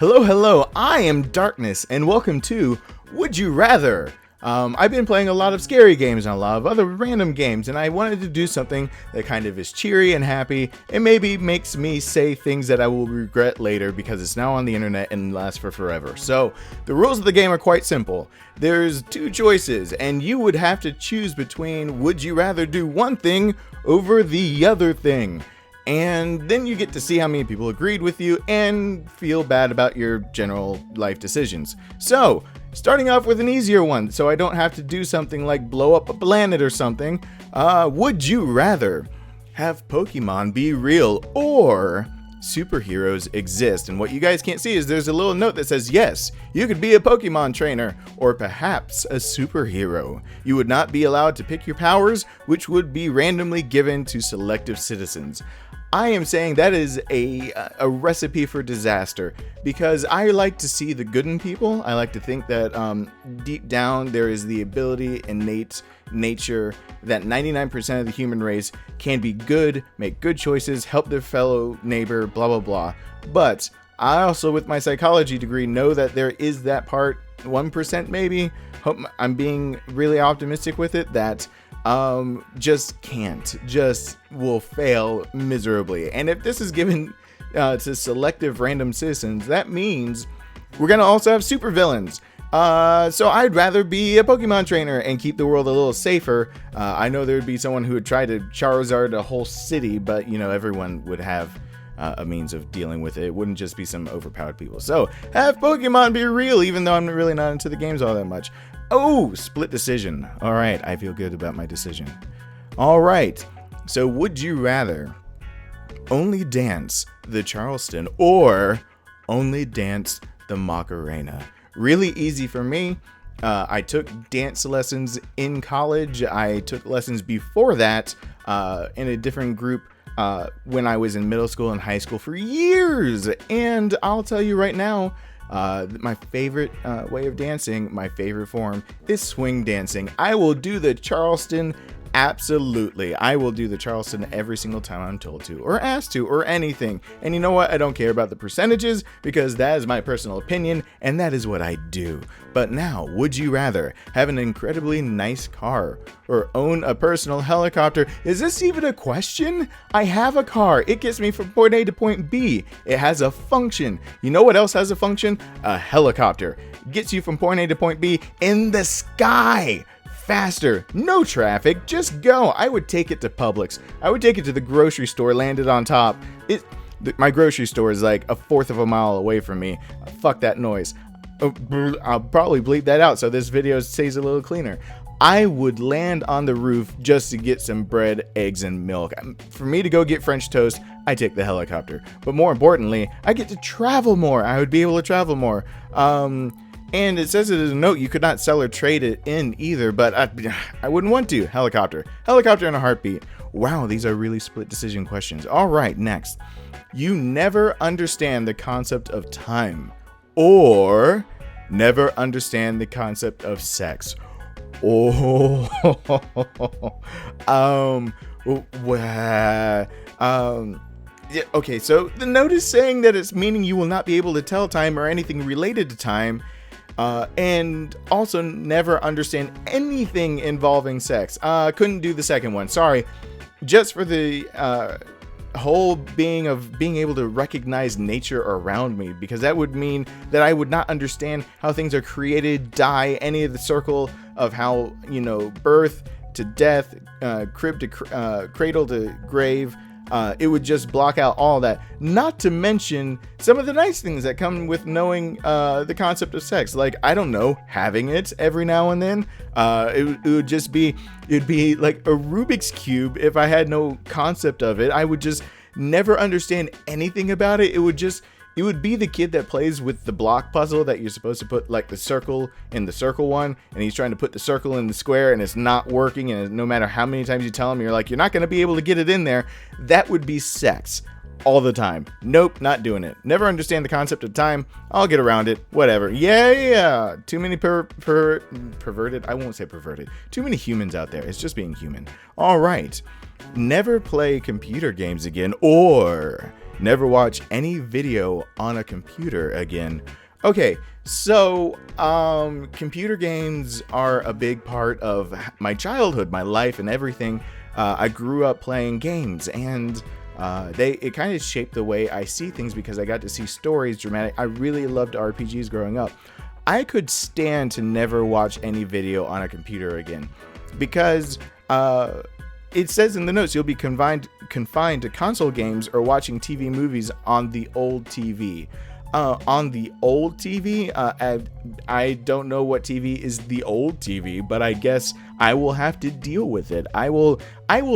Hello, I am Darkness, and welcome to Would You Rather? I've been playing a lot of scary games and a lot of other random games, and I wanted to do something that kind of is cheery and happy, and maybe makes me say things that I will regret later because it's now on the internet and lasts for forever. So, the rules of the game are quite simple. There's two choices, and you would have to choose between would you rather do one thing over the other thing. And then you get to see how many people agreed with you and feel bad about your general life decisions. So, starting off with an easier one, so I don't have to do something like blow up a planet or something. Would you rather have Pokemon be real or superheroes exist? And what you guys can't see is there's a little note that says, yes, you could be a Pokemon trainer or perhaps a superhero. You would not be allowed to pick your powers, which would be randomly given to selective citizens. I am saying that is a recipe for disaster because I like to see the good in people. I like to think that deep down there is the ability, innate nature, that 99% of the human race can be good, make good choices, help their fellow neighbor, blah, blah, blah. But I also, with my psychology degree, know that there is that part, 1% maybe, hope I'm being really optimistic with it, that just will fail miserably. And if this is given to selective random citizens, that means we're gonna also have supervillains. So I'd rather be a Pokemon trainer and keep the world a little safer. I know there would be someone who would try to Charizard a whole city, but you know, everyone would have a means of dealing with it. It wouldn't just be some overpowered people. So have Pokemon be real, even though I'm really not into the games all that much. Oh, split decision. All right, I feel good about my decision. All right, so would you rather only dance the Charleston or only dance the Macarena? Really easy for me. I took dance lessons in college. I took lessons before that in a different group when I was in middle school and high school for years. And I'll tell you right now, my favorite way of dancing, my favorite form, is swing dancing. I will do the Charleston, absolutely. I will do the Charleston every single time I'm told to, or asked to, or anything. And you know what? I don't care about the percentages, because that is my personal opinion, and that is what I do. But now, would you rather have an incredibly nice car, or own a personal helicopter? Is this even a question? I have a car. It gets me from point A to point B. It has a function. You know what else has a function? A helicopter. Gets you from point A to point B in the sky. Faster, no traffic, just go. I would take it to Publix. I would take it to the grocery store, landed on top. My grocery store is like a fourth of a mile away from me. Fuck that noise. I'll probably bleep that out so this video stays a little cleaner. I would land on the roof just to get some bread, eggs, and milk. For me to go get French toast, I take the helicopter. But more importantly, I get to travel more. I would be able to travel more. And it says it as a note, you could not sell or trade it in either, but I wouldn't want to. Helicopter in a heartbeat. Wow, these are really split decision questions. All right, next. You never understand the concept of time or never understand the concept of sex. Oh, yeah, okay, so the note is saying that it's meaning you will not be able to tell time or anything related to time. And also never understand anything involving sex. Couldn't do the second one. Sorry. Just for the whole being of being able to recognize nature around me, because that would mean that I would not understand how things are created, die, any of the circle of how, you know, birth to death, crib to cradle to grave. It would just block out all that. Not to mention some of the nice things that come with knowing the concept of sex. Like, I don't know, having it every now and then. It'd be like a Rubik's Cube if I had no concept of it. I would just never understand anything about it. It would be the kid that plays with the block puzzle that you're supposed to put like the circle in the circle one, and he's trying to put the circle in the square and it's not working, and no matter how many times you tell him, you're like, you're not going to be able to get it in there. That would be sex all the time. Nope, not doing it. Never understand the concept of time. I'll get around it. Whatever. Yeah. Too many perverted. I won't say perverted. Too many humans out there. It's just being human. All right. Never play computer games again, or never watch any video on a computer again. Okay, so computer games are a big part of my childhood, my life, and everything. I grew up playing games, and it kind of shaped the way I see things because I got to see stories, dramatic. I really loved RPGs growing up. I could stand to never watch any video on a computer again because it says in the notes you'll be confined to console games or watching TV movies on the old TV. On the old TV, I don't know what TV is the old TV, but I guess I will have to deal with it. I will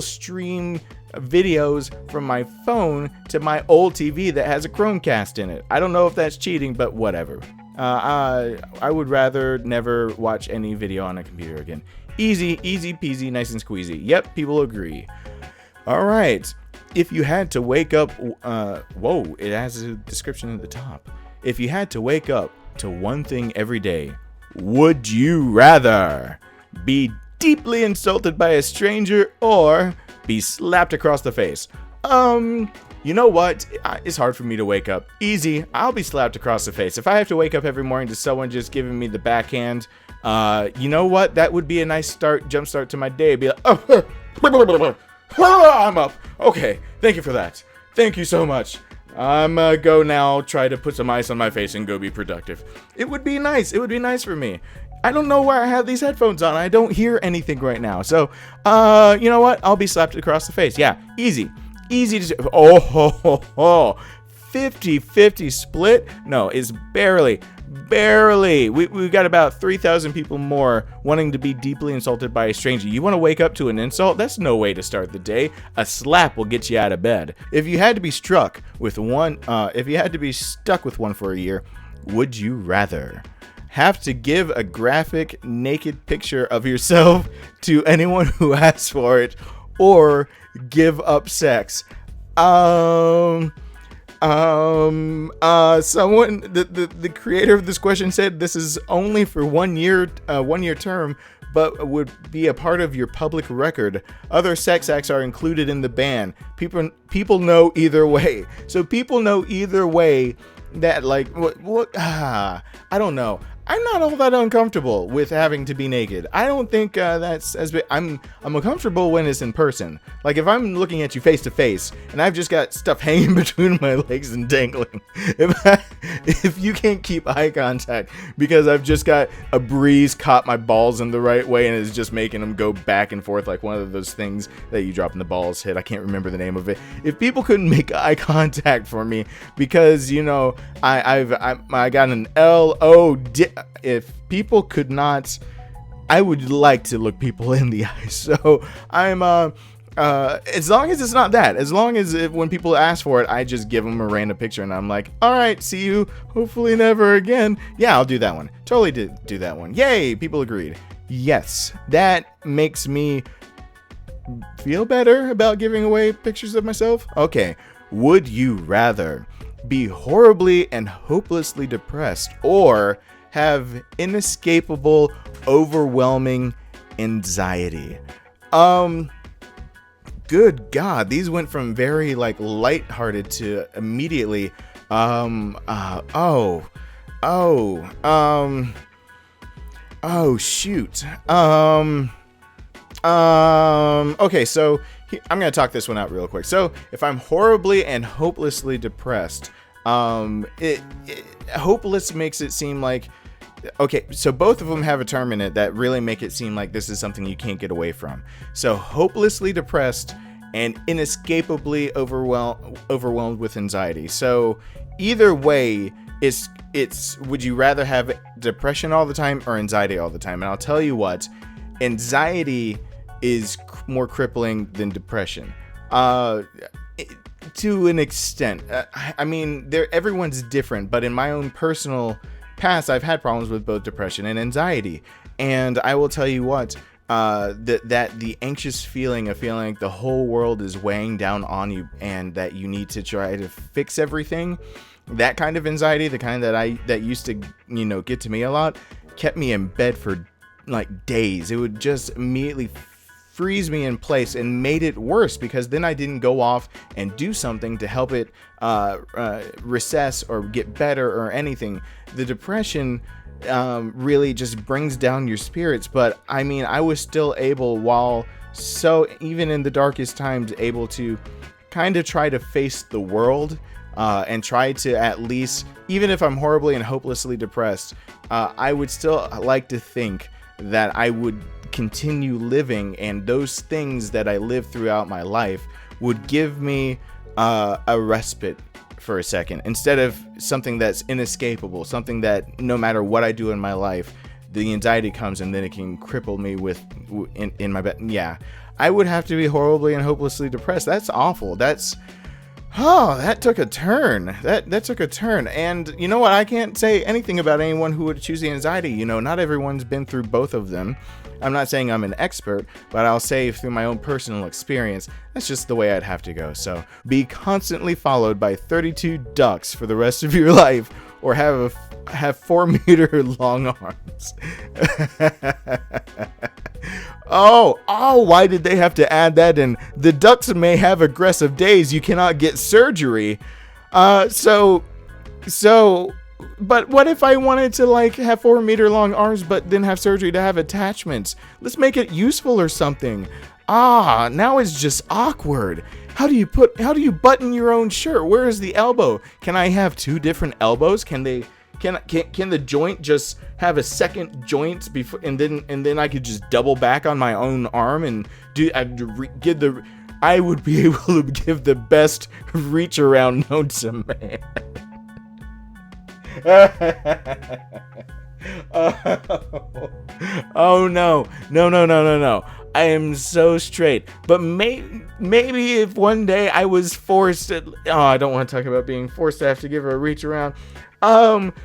stream videos from my phone to my old TV that has a Chromecast in it. I don't know if that's cheating, but whatever. I would rather never watch any video on a computer again. Easy peasy, nice and squeezy. Yep, people agree. All right. If you had to wake up, whoa, it has a description at the top. If you had to wake up to one thing every day, would you rather be deeply insulted by a stranger or be slapped across the face? You know what? It's hard for me to wake up. Easy. I'll be slapped across the face. If I have to wake up every morning to someone just giving me the backhand, you know what? That would be a nice jump start to my day. Be like, oh, I'm up. Okay, thank you for that. Thank you so much. I'm go now try to put some ice on my face and go be productive. It would be nice. It would be nice for me. I don't know why I have these headphones on. I don't hear anything right now. So, you know what? I'll be slapped across the face. Yeah, easy. Easy to do. Oh, ho, ho, ho. 50-50 split? No, it's barely. We've got about 3,000 people more wanting to be deeply insulted by a stranger. You want to wake up to an insult? That's no way to start the day. A slap will get you out of bed. If you had to be stuck with one for a year, would you rather have to give a graphic naked picture of yourself to anyone who asks for it, or give up sex? Someone, the creator of this question said this is only for 1 year term, but would be a part of your public record. Other sex acts are included in the ban. People know either way. So people know either way that, like, I don't know. I'm not all that uncomfortable with having to be naked. I don't think that's as big. I'm uncomfortable when it's in person. Like if I'm looking at you face to face and I've just got stuff hanging between my legs and dangling. If you can't keep eye contact because I've just got a breeze caught my balls in the right way and is just making them go back and forth like one of those things that you drop in the balls hit. I can't remember the name of it. If people couldn't make eye contact for me because, you know, I got an LOD. If people could not, I would like to look people in the eyes. So I'm as long as it's not that, as long as when people ask for it, I just give them a random picture and I'm like, all right, see you, hopefully never again. Yeah, I'll do that one. Totally do that one. Yay, people agreed. Yes, that makes me feel better about giving away pictures of myself. Okay, would you rather be horribly and hopelessly depressed or have inescapable, overwhelming anxiety? Good God, these went from very like lighthearted to immediately oh shoot. Okay, so I'm gonna talk this one out real quick. So if I'm horribly and hopelessly depressed, hopeless makes it seem like, okay, so both of them have a term in it that really make it seem like this is something you can't get away from. So hopelessly depressed and inescapably overwhelmed with anxiety. So either way, it's would you rather have depression all the time or anxiety all the time? And I'll tell you what, anxiety is more crippling than depression. To an extent. I mean, everyone's different, but in my own personal past, I've had problems with both depression and anxiety. And I will tell you what, that the anxious feeling of feeling like the whole world is weighing down on you and that you need to try to fix everything, that kind of anxiety, the kind that used to, you know, get to me a lot, kept me in bed for like days. It would just immediately freeze me in place and made it worse, because then I didn't go off and do something to help it recess or get better or anything. The depression really just brings down your spirits. But I mean, I was still able, even in the darkest times, able to kind of try to face the world and try to, at least, even if I'm horribly and hopelessly depressed, I would still like to think that I would continue living, and those things that I lived throughout my life would give me a respite for a second, instead of something that's inescapable, something that no matter what I do in my life, the anxiety comes and then it can cripple me in my bed. Yeah, I would have to be horribly and hopelessly depressed. That's awful. That took a turn. That took a turn. And you know what? I can't say anything about anyone who would choose the anxiety. You know, not everyone's been through both of them. I'm not saying I'm an expert, but I'll say through my own personal experience, that's just the way I'd have to go. So be constantly followed by 32 ducks for the rest of your life, or have 4-meter long arms. Oh, why did they have to add that in? The ducks may have aggressive days. You cannot get surgery. But what if I wanted to have 4-meter long arms, but then have surgery to have attachments? Let's make it useful or something. Now it's just awkward. How do you button your own shirt? Where is the elbow? Can I have 2 different elbows? Can the joint just have a second joint before, and then I could just double back on my own arm and I would be able to give the best reach around known to man. Oh no. I am so straight. But maybe if one day I was forced I don't want to talk about being forced to have to give her a reach around.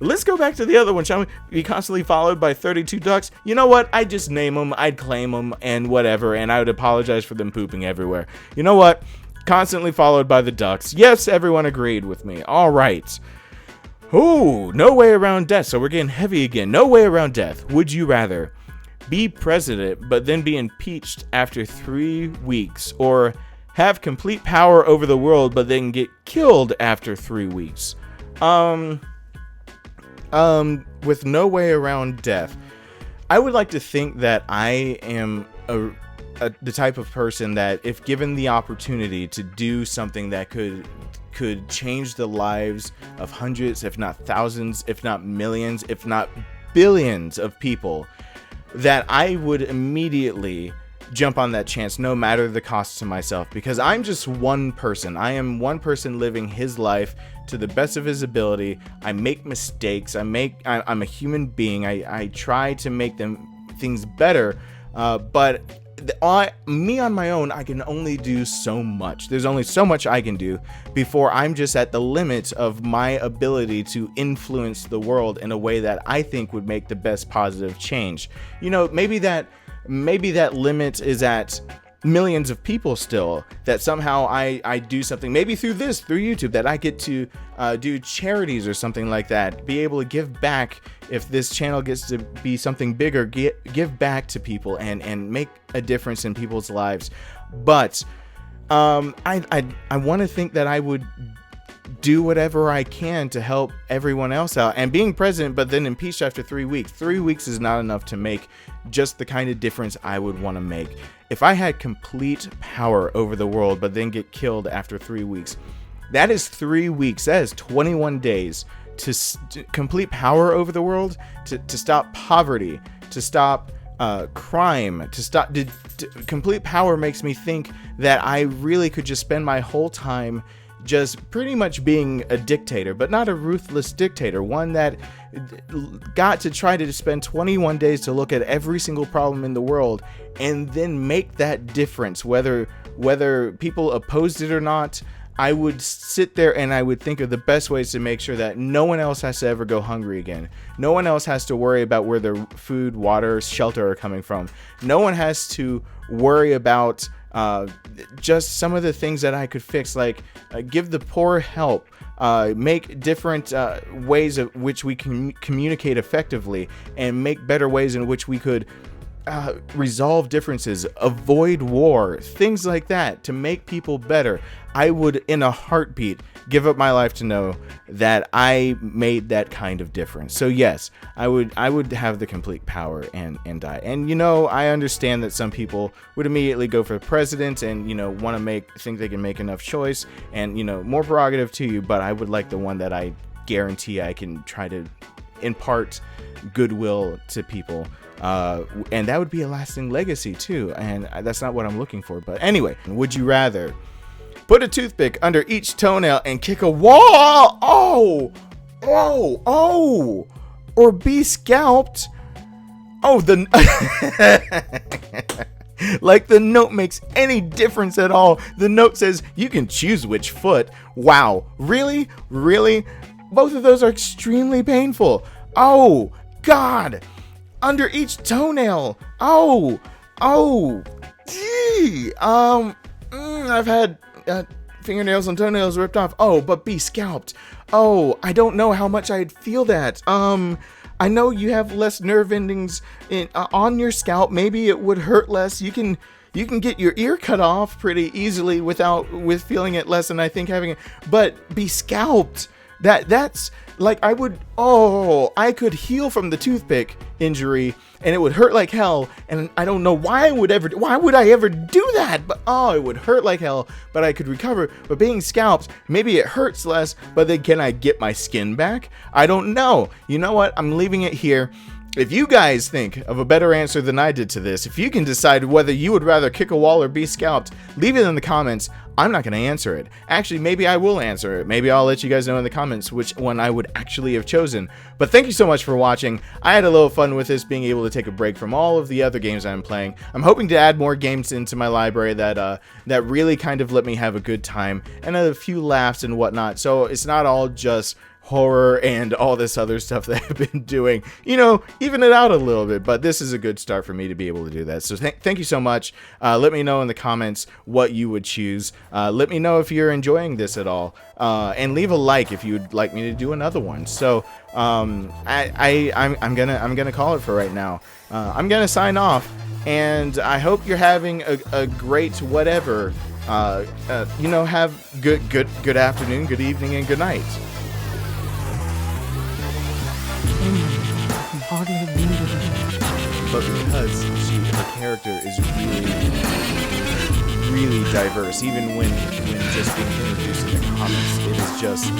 Let's go back to the other one, shall we? Be constantly followed by 32 ducks. You know what? I'd just name them, I'd claim them, and whatever, and I would apologize for them pooping everywhere. You know what? Constantly followed by the ducks. Yes, everyone agreed with me. All right. Ooh, no way around death. So we're getting heavy again. No way around death. Would you rather be president but then be impeached after 3 weeks, or have complete power over the world but then get killed after 3 weeks? With no way around death, I would like to think that I am the type of person that, if given the opportunity to do something that could change the lives of hundreds, if not thousands, if not millions, if not billions of people, that I would immediately jump on that chance, no matter the cost to myself, because I'm just one person. I am one person living his life to the best of his ability. I make mistakes. I'm a human being. I try to make things better, but me on my own, I can only do so much. There's only so much I can do before I'm just at the limit of my ability to influence the world in a way that I think would make the best positive change. You know, maybe that limit is at millions of people still, that somehow I do something, maybe through YouTube, that I get to do charities or something like that, be able to give back. If this channel gets to be something bigger, give back to people and make a difference in people's lives. But I want to think that I would do whatever I can to help everyone else out. And being president but then impeached after 3 weeks. 3 weeks is not enough to make just the kind of difference I would want to make. If I had complete power over the world but then get killed after 3 weeks, that is 3 weeks. That is 21 days to complete power over the world, to stop poverty, to stop crime, to stop. Complete power makes me think that I really could just spend my whole time just pretty much being a dictator, but not a ruthless dictator, one that got to try to spend 21 days to look at every single problem in the world and then make that difference, whether people opposed it or not. I would sit there and I would think of the best ways to make sure that no one else has to ever go hungry again. No one else has to worry about where their food, water, shelter are coming from. No one has to worry about just some of the things that I could fix, like give the poor help, make different ways of which we can communicate effectively, and make better ways in which we could resolve differences, avoid war, things like that to make people better, I would in a heartbeat give up my life to know that I made that kind of difference. So yes, I would have the complete power and die. And I understand that some people would immediately go for the president and want to think they can make enough choice and more prerogative to you, but I would like the one that I guarantee I can try to impart goodwill to people, and that would be a lasting legacy too, and that's not what I'm looking for. But anyway, would you rather put a toothpick under each toenail and kick a wall, or be scalped? Like the note makes any difference at all. The note says you can choose which foot. Wow, really? Both of those are extremely painful. Oh God, under each toenail. Gee. I've had fingernails and toenails ripped off. But be scalped. I don't know how much I'd feel that. I know you have less nerve endings on your scalp. Maybe it would hurt less. You can get your ear cut off pretty easily with feeling it less than I think having it. But be scalped. That's like I could heal from the toothpick injury and it would hurt like hell, and I don't know why would I ever do that, but it would hurt like hell, but I could recover. But being scalped, maybe it hurts less, but then can I get my skin back? I don't know. You know what? I'm leaving it here. If you guys think of a better answer than I did to this, if you can decide whether you would rather kick a wall or be scalped, leave it in the comments. I'm not going to answer it. Actually, maybe I will answer it. Maybe I'll let you guys know in the comments which one I would actually have chosen. But thank you so much for watching. I had a little fun with this, being able to take a break from all of the other games I'm playing. I'm hoping to add more games into my library that really kind of let me have a good time and a few laughs and whatnot. So it's not all just horror and all this other stuff that I've been doing, even it out a little bit, but this is a good start for me to be able to do that. So thank you so much. Let me know in the comments what you would choose. Let me know if you're enjoying this at all, and leave a like if you'd like me to do another one. So I'm gonna call it for right now. I'm gonna sign off, and I hope you're having a great whatever. Have good afternoon, good evening, and good night. But because her character is really diverse, even when just being introduced in the comics, it is just